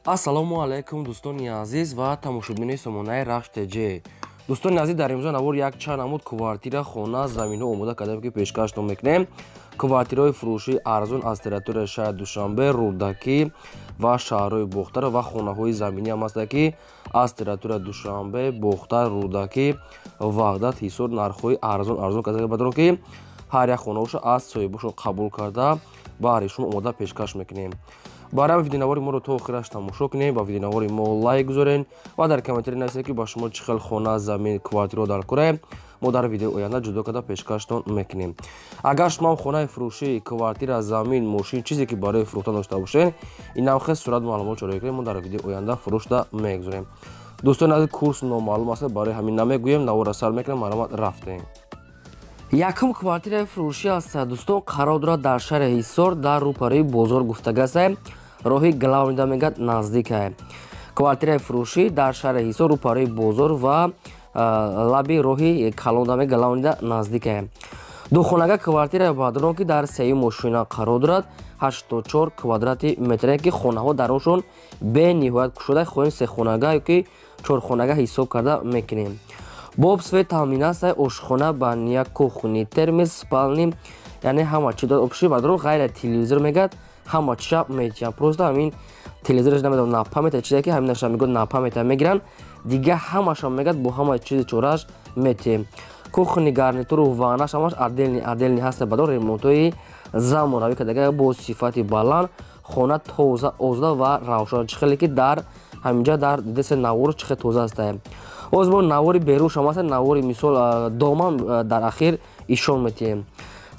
ассалому алайкум дӯстони азиз ва тамошобинои сомонаи Рахш ТЖ. дӯстони азиз, дар имрӯза навор як чанд намуд квартира, хона, заминҳо омода кардем ки пешкаш мекунем. Квартираҳои фурӯшии арзон аз территорияи шаҳри Душанбе, Рӯдакӣ ва шаҳрҳои Бохтар ва хонаҳои заминӣ ҳам аст ки аз территорияи Душанбе, Бохтар, Рӯдакӣ, Ваҳдат, Ҳисор нархҳои арзон карда бадро ки ҳар як хонаҳоша аз соҳибашон қабул карда баҳри шумо омода пешкаш мекунем. барои видеонавори моро то охираш тамошо кунед, ба видеонавори мо лайк гузорен ва дар комментари нависед ки ба шумо чӣ хел хона, замин, квартира дар Корея мо дар видеои оянда ҷудо карда пешкаштон мекунем. Агар шумо хонаи фурӯшӣ, квартира, замин, мошин чизе ки барои фурӯхтан дошта бошед, ин ҳам хел сурат маълумот чорои кунед, мо дар видеои оянда фурӯшта мегузорем. дӯстони азиз, курс номаълум аст, барои ҳамин намегӯем, навора сар мекунем, маромад рафтем. якум квартираи фурӯшӣ аст дӯстон, қарор дорад дар шаҳри Ҳисор, дар рӯпарои бозор гуфтагаса, роҳи Главнида мегӯяд наздик аст. квартираи фурӯшӣ дар шаҳри Ҳисор, рӯпарои бозор ва лаби роҳи Калонда мегӯяд Главнида наздик аст. духонага квартираи бадрон ки дар сеюм мошина қарор дорад, 84 квадрати метр ки хонаҳо дар оншон бениҳоят кушода, хоҳем сехонага ёки чорхонага ҳисоб карда мекунем. боб свет таъмин аст, ошхона, баня, кухни, термис, спални, яъне ҳама чӣ дорад. обши бадрон ғайра телевизор мегӯяд, ҳама чиша метиҳам, просто ҳамин телевизораш намедонам на памяти чизе ки ҳаминаша мегӯяд на памяти мегиранд, дига ҳамаша мегӯяд бо ҳама чизи чорааш метиҳем. кухни, гарнитуру ваннаш ҳамаш аделни ҳаст, бадро ремонтҳои замонавӣ кардага бо сифати баланд, хона тоза озда ва равшан, чӣ хеле ки дар ҳаминҷа дар дидаси навор чӣ хел тоза аст. боз мо навори беруншам аст, навори мисол доман дар ахир ишон метиҳем.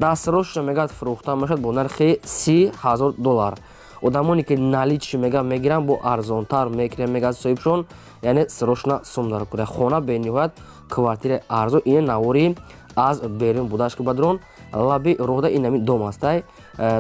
дастрош мегӯяд фурӯхта мешавад бо нархи $30,000. одамоне ки наличи мегиранд бо арзонтар мекунем, мегӯяд соҳибшон, яъне срочно сум дар кура. хона бениҳоят квартираи арзон, ин навори аз берун будаш ки бадрон лаби роҳда инами дом аст.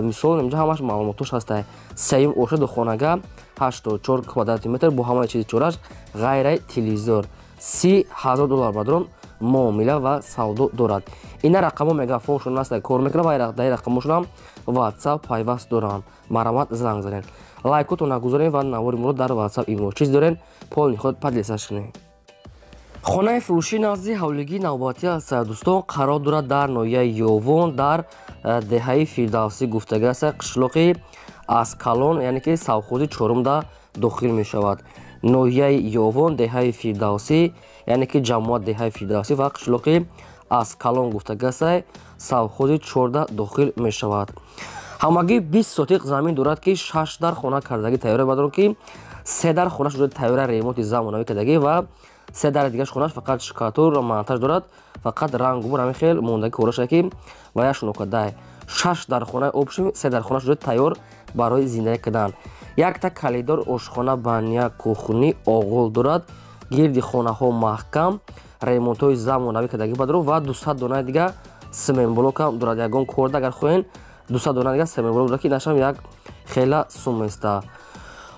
мисол инҷа ҳамаш маълумотош ҳаст. сеюм ошаду хонага 84 квадрати метр бо ҳамаи чизи чораш, ғайраи телевизор, $30,000 бадрон муомила ва савдо дорад. ина рақамо мегафоншон аст, кор мекунад ва даи рақамошонам WhatsApp пайваст доранд. маромад занг занед. лайкотон нагузорен ва навори моро дар WhatsApp имо чиз дорен, полни ход подлесаш кунед. хонаи фурӯшӣ назди ҳавлигии навбатӣ аст дӯстон, қарор дорад дар ноҳияи Ёвон, дар деҳаи Фирдавсӣ гуфтага аст, қишлоқи Аскалон, яъне ки совхози чорумда дохил мешавад. ноҳияи Ёвон, деҳаи Фирдавсӣ, яъне ки ҷамоат деҳаи Фирдавсӣ ва қишлоқи Аскалон гуфтага аст, совхози чорда дохил мешавад. ҳамагӣ 20 сотиқ замин дорад ки 6 дар хона кардагӣ тайёра бадро ки 3 дар хонаш дорад тайёра ремонти замонавӣ кардагӣ ва 3 дар дигаш хонаш фақат шикатур монтаж дорад, фақат рангумур ҳамин хел мондаги кораша ки ва як шунокадай. 6 дар хонаи обшим, 3 дар хонаш дорад тайёр барои зиндагӣ кардан. якта калидор ошхона, баня, кухни, оғул дорад, гирди хонаҳо маҳкам, ремонтҳои замонавӣ кардагӣ бадро ва 200 дона дига семенблокам дорад. ягон корда агар хоҳен 200 дона дига семенблок дорад ки инашам як хела суместа.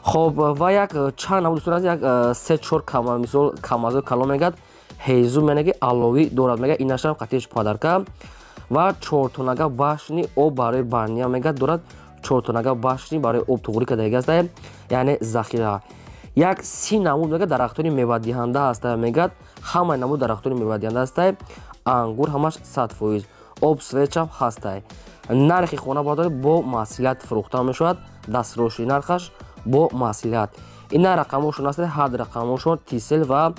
хоб ва як чанд намуд дӯстон аст, як 3-4 кама мисол камазо калон мегӯяд ҳезу менаги аловӣ дорад, мега инашам қатиш падарка ва 4 тонага башни об барои баня мегӯяд дорад, 4 тонага башни барои об туғурӣ кардагӣ аст, яъне захира. як 30 намуд мегӯяд дарахтони мевадиҳанда аст, мегӯяд ҳамаи намуд дарахтони мевадиҳанда аст, ангур ҳамаш 100%, об свечам ҳаст. нархи хона бардори бо маслиҳат фурӯхта мешавад, дастроши нархаш бо маслиҳат. ина рақамошон аст, ҳар рақамошон тисел ва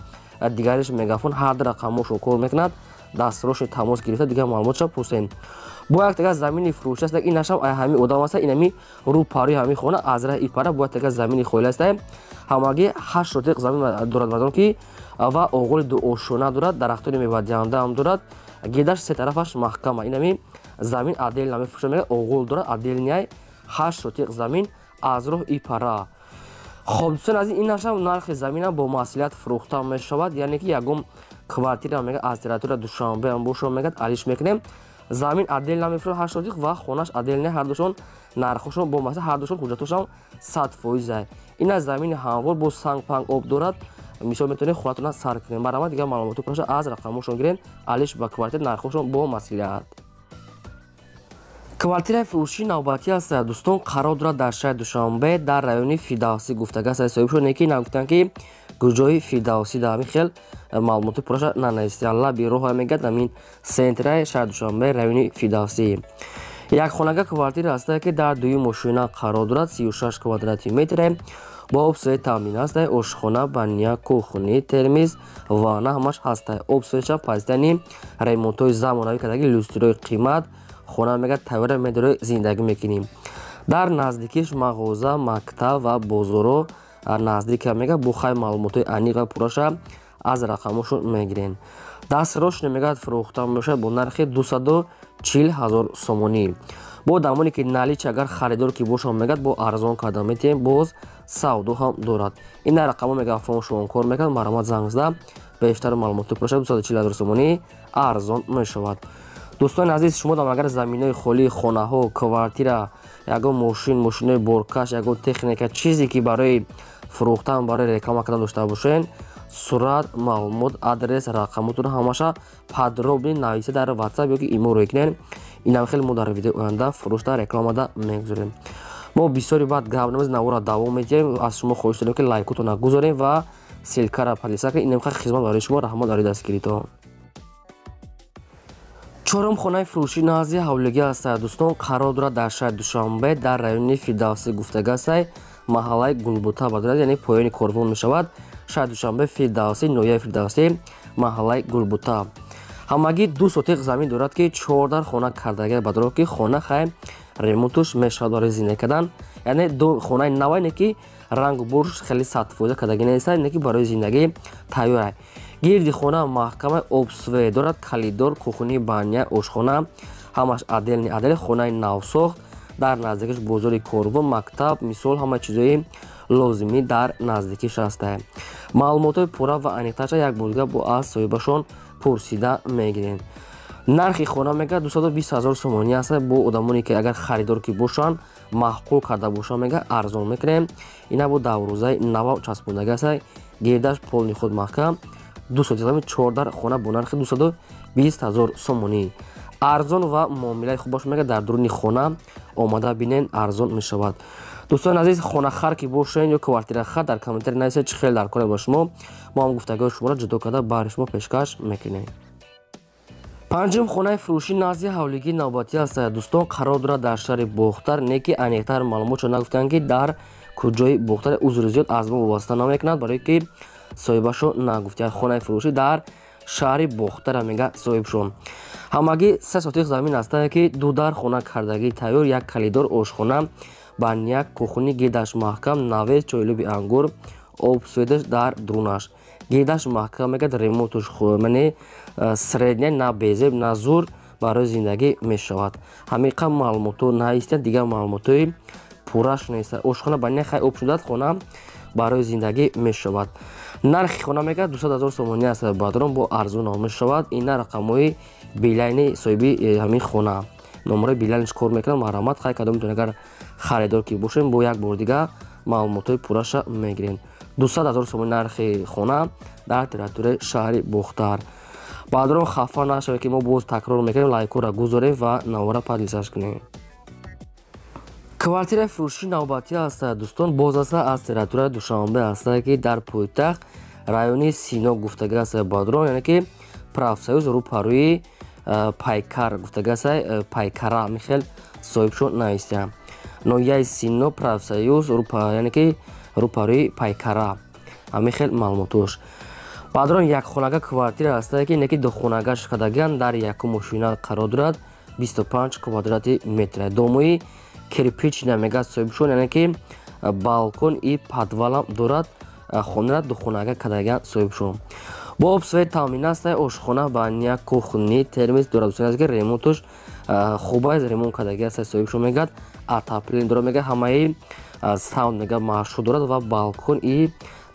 дигариш мегафон, ҳар рақамошон кор мекунад, дастроши тамос гирифта дигар маълумотша пурсен. бо як тага замини фурӯшӣ аст, инашам ҳамин одам аст, инами рӯпарои ҳамин хона аз раҳи ипара бо як тага замини холи аст, ҳамагӣ 8 сотиқ замин дорад бадон ки ва оғули дуошона дорад, дарахтони мевадиҳанда ҳам дорад, гирдаш се тарафаш маҳкама. инами замин аделна мефурӯшад, мега оғул дорад аделниай 8 сотиқ замин аз роҳ ипара. хоб дӯстон азиз, инашам нархи замина бо маслиҳат фурӯхта мешавад, яъне ки ягон квартира мега аз территорияи Душанбе ам бошо мегӯяд алиш мекунем, замин аделна мефурӯшад 8 сотиқ ва хонаш аделна, ҳардушон нархошон бо маслиҳат, ҳардушон ҳуҷҷатошам 100%. ина замини ҳамвор бо санг-панг об дорад, мисол метавонед хонатона сар кунем. барои дигар маълумоти пурша аз рақамошон гирен, алиш ба квартира нархошон бо маслиҳат. квартираи фурӯшии навбатӣ аст дӯстон қарор дорад дар шаҳри Душанбе дар райони Фирдавсӣ гуфтага аст соҳибшон ки нагуфтанд ки куҷои Фирдавсӣ да ҳамин хел маълумоти пурраша нанависти лаби роҳ мегӯяд ҳамин сентраи шаҳри Душанбе райони Фирдавсӣ якхонага квартира аст ки дар дуюм ошӯина қарор дорад 36 квадрати метре бо обсӯи таъмин аст ошхона баня кухни термиз ванна ҳамаш ҳаст обсӯиша пазитани ремонтҳои замонавӣ кардаги люстрои қимат хона мегӯяд тайёра медорои зиндагӣ мекунем дар наздикиш мағоза мактаб ва бозоро наздика мегӯяд бо хай маълумотҳои аниқ ва пурраша аз рақамошон мегирем дастрош мегӯяд фурӯхта мешавад бо нархи 240 000 сомонӣ бо дамоне ки наличи агар харидор ки бошад мегӯяд бо арзон карда метавем боз савдо ҳам дорад ин рақамо мегӯяд фон шумо кор мекунад маромат занг зада бештар маълумоти пурраша 240 000 сомонӣ арзон мешавад дӯстони азиз шумо дам агар заминои холии хонаҳо квартира ягон мошинои боркаш ягон техника чизе ки барои фурӯхтан барои реклама кардан дошта бошен сурат маълумот адрес рақамотро ҳамаша подробно нависа дар ватсап ёки имо рӯй кунед инам хеле мо дар видеои оянда фурӯшта рекламада мегузорем мо бисёри баъд гап намез навора давом медиҳем аз шумо хоҳиш дорем ки лайкотона гузорем ва селкара подписа кунед инам хеле хизмат барои шумо раҳмат барои дастгиритон чорум хонаи фурӯшии назди ҳавлигӣ аст дӯстон қарор дорад дар шаҳри Душанбе дар райони Фирдавсӣ гуфтага аст маҳаллаи Гулбута ба дорад яъне поёни корвон мешавад шаҳри Душанбе Фирдавсӣ ноҳияи Фирдавсӣ маҳаллаи Гулбута ҳамагӣ 2 сотиқ замин дорад ки 14 хона кардаги ба дорад ки хона хай ремонтуш мешавад барои зиндагӣ кардан яъне хонаи навайне ки рангу борш хеле 100% кардаги нест не ки барои зиндагӣ тайёр гирди хона маҳкамаи обсве дорад калидор кухни баня ошхона ҳамаш аделни адел хонаи навсохт дар наздикиш бозори корвон мактаб мисол ҳама чизои лозимӣ дар наздикиш аст маълумотҳои пурра ва аниқташа як бор дига бо аз соҳибашон пурсида мегирем нархи хона мегӯяд 220 000 сомонӣ аст бо одамоне ки агар харидор ки бошанд маҳқул карда бошанд мегӯяд арзон мекунем ина бо даврӯзаи нава часпондагӣ аст гирдаш полни худ маҳкам 2 сотиқ 14 хона бо нархи 220 000 сомонӣ арзон ва муомилаи хубаш мегӯяд дар дуруни хона омада бинен арзон мешавад дӯстони азиз хонахар ки бошен ё квартирахар дар комментари нависед чӣ хел дар кор ба шумо мо ҳам гуфтагои шуморо ҷудо карда баҳри шумо пешкаш мекунем панҷум хонаи фурӯшии назди ҳавлигии навбатӣ аст дӯстон қарор дорад дар шаҳри бохтар не ки аниқтар маълумотшо нагуфтанд ки дар куҷои бохтар узри зиёд аз мо вобаста намекунад барое ки соҳибашо нагуфтияд хонаи фурӯшӣ дар шаҳри бохтара мега соҳибшон ҳамагӣ 3 сотиқ замин аст ки дудар хона кардагии тайёр як калидор ошхона баня кухни гирдаш маҳкам навес чойлуби ангур обсведаш дар дурунаш гирдаш маҳкам мегӯяд ремонтуш средня на безеб на зур барои зиндагӣ мешавад ҳамиқа маълумотҳо наистияд дигар маълумотҳои пурраш нест ошхона баня хай об шудад хона барои зиндагӣ мешавад нархи хона мегӯяд 200 000 сомонӣ аст бадрон бо арзон мешавад ина рақамҳои билайни соҳиби ҳамин хона номраи билайниш кор мекунад марҳамат хай кадом метавонед агар харидор ки бошем бо як бор дига маълумотҳои пурраша мегирем 200 000 сомонӣ нархи хона дар территорияи шаҳри бохтар баъдрон хафа нашавед ки мо боз такрор мекунем лайкора гузорем ва навора подписаш кунем квартираи фурӯшии навбатӣ аст дӯстон боз аст аз территорияи Душанбе аст ки дар пойтахт райони Сино гуфтага аст баъдрон яъне ки правсоюз рӯпарӯи пайкар гуфтага аст пайкара михел соҳибшон навистияд ноҳияи Сино правсоюз яъне ки рӯпарӯи пайкара ҳамихел маълумотош баъдрон якхонага квартира аст ки не ки духонагаш кардагианд дар якум ошӯина қарор дорад 25 квадрати метр домои кирпичина мегӯяд соҳибшон яъне ки балкон и подвалам дорад хонара духонага кардагианд соҳибшон бо обсве таъмин аст ошхона баня кухни термиз дорад ки ремонтуш хуба ремонт кардаги аст соҳибшон мегӯяд отопление дорад мегӯяд ҳамаи саунд мегӯяд машҳур дорад ва балкон и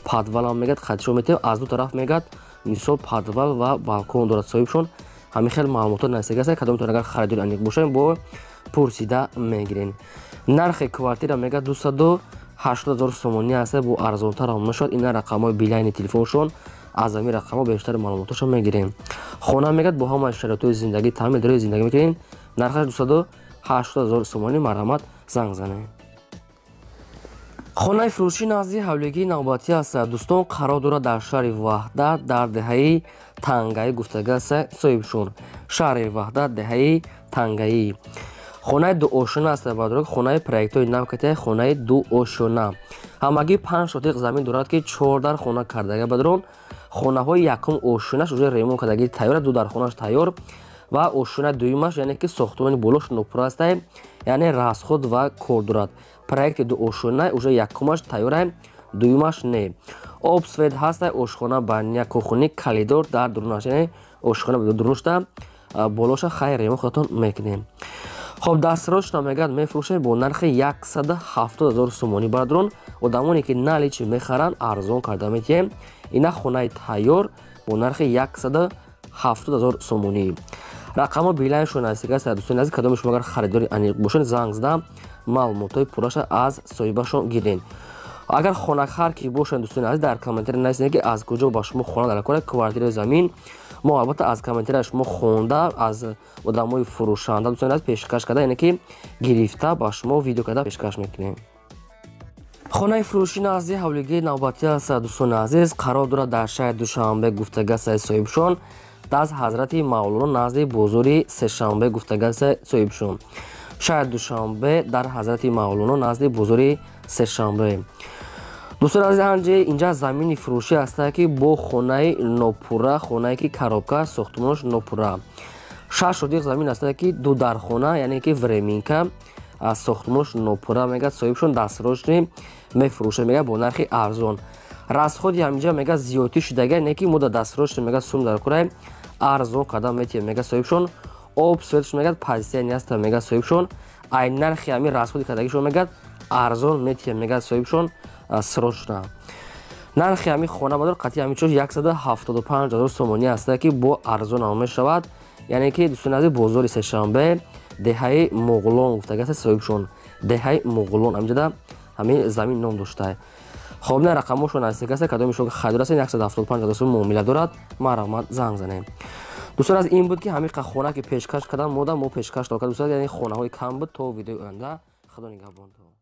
подвалам мегӯяд хатишон метавем аз ду тараф мегӯяд мисол подвал ва балкон дорад соҳибшон ҳамин хел маълумото насига аст кадом метавонед агар харидори аниқ бошем бо пурсида мегирем нархи квартира мегӯяд 280 000 сомонӣ аст бо арзонтар ҳам мешавад ина рақамҳои билайни телефоншон аз ҳамин рақамҳо бештари маълумотошо мегирем хона мегӯяд бо ҳамаи шароитҳои зиндагӣ таъмин дорои зиндагӣ мекунем нархаш 80000 сомонӣ марҳамат занг занед. хонаи фурӯшии назди ҳавлигии навбатӣ аст. дӯстон қарор дорад дар шаҳри ваҳдат дар деҳаи тангаӣ гуфтага аст соҳибшон. шаҳри ваҳдат деҳаи тангаӣ хонаи дуошона аст. бадорок хонаи проектҳои нав катаи хонаи дуошона ҳамагӣ 5 сотиқ замин дорад ки 4 дар хона кардага бадрон хонаҳои якум ошонаш уже ремонт кардаги тайёр, 2 дар хонаш тайёр ва ошонаи дуюмаш яъне ки сохтмони болош нопур аст, яъне расход ва кор дорад. проекти дуошона уже якумаш тайёр, дуюмаш не. об свет ҳаст, ошхона баня кухни калидор дар дурунаш, яъне ошхона дурунашта болоша хай ремонт худатон мекунем. хоб дастрош намегад мефурӯшем бо нархи 170000 сомонӣ бадрон. одамоне ки наличи мехаранд арзон карда метиҳем. ина хонаи тайёр бо нархи 170000 сомонӣ. рақамо билайншон астик аст. дӯстони азиз, кадоми шумо агар харидори аниқ бошед занг зада маълумотҳои пурраша аз соҳибашон гиред. агар хонахар ки бошанд дӯстони азиз, дар комментари нависед ки аз куҷо ба шумо хона дар кора квартираи замин. мо албатта аз комментари шумо хонда аз одамои фурӯшанда дӯстони азиз пешкаш карда, яъне ки гирифта ба шумо видео карда пешкаш мекунем. хонаи фурӯшии назди ҳавлигии навбатӣ аст. дӯстони азиз, қарор дорад дар шаҳри душанбе гуфтага аст соҳибшон. дар ҳазрати мавлоно назди бозори сешанбе гуфтага аст соҳибшон. шаҳри душанбе дар ҳазрати мавлоно назди бозори сешанбе. дӯстони азиз, ҳанҷе инҷа замини фурӯшӣ аст ки бо хонаи нопурра, хонае ки коробка сохтмонош нопурра. 6 сотиқ замин аст ки 2 дар хона, яъне ки времинка сохтмонош нопурра мегӯяд соҳибшон. дастрошни мефурӯшад мегӯяд бо нархи арзон. расходи ҳаминҷа мегӯяд зиёдӣ шудага, яъне ки мо дар дастрошни мегӯяд сум дар кора арзон карда метиҳем мегӯяд соҳибшон. об светш мегӯяд позитсия неаста мегӯяд соҳибшон. ай нархи ҳамин расходи кардагишон мегӯяд арзон метиҳем мегӯяд соҳибшон. срочна нархи ҳамин хона бадор қатъи ҳамин чош 175000 сомонӣ аст ки бо арзон ам мешавад, яъне ки дӯстони азиз бозори сешанбе деҳаи муғлон гуфтага аст соҳибшон. деҳаи муғлон ҳаминҷода ҳамин замин ном дошта. хоб на рақамошон астик аст. кадоми шумо хайдор аст 175000 сомон муомила дорад, марҳамат занг занем. дӯстон аз ин буд ки ҳамин хона ки пешкаш кардам мо пешкаш додем, яъне хонаҳои кам буд. то видеои оянда худо нигаҳбонтон.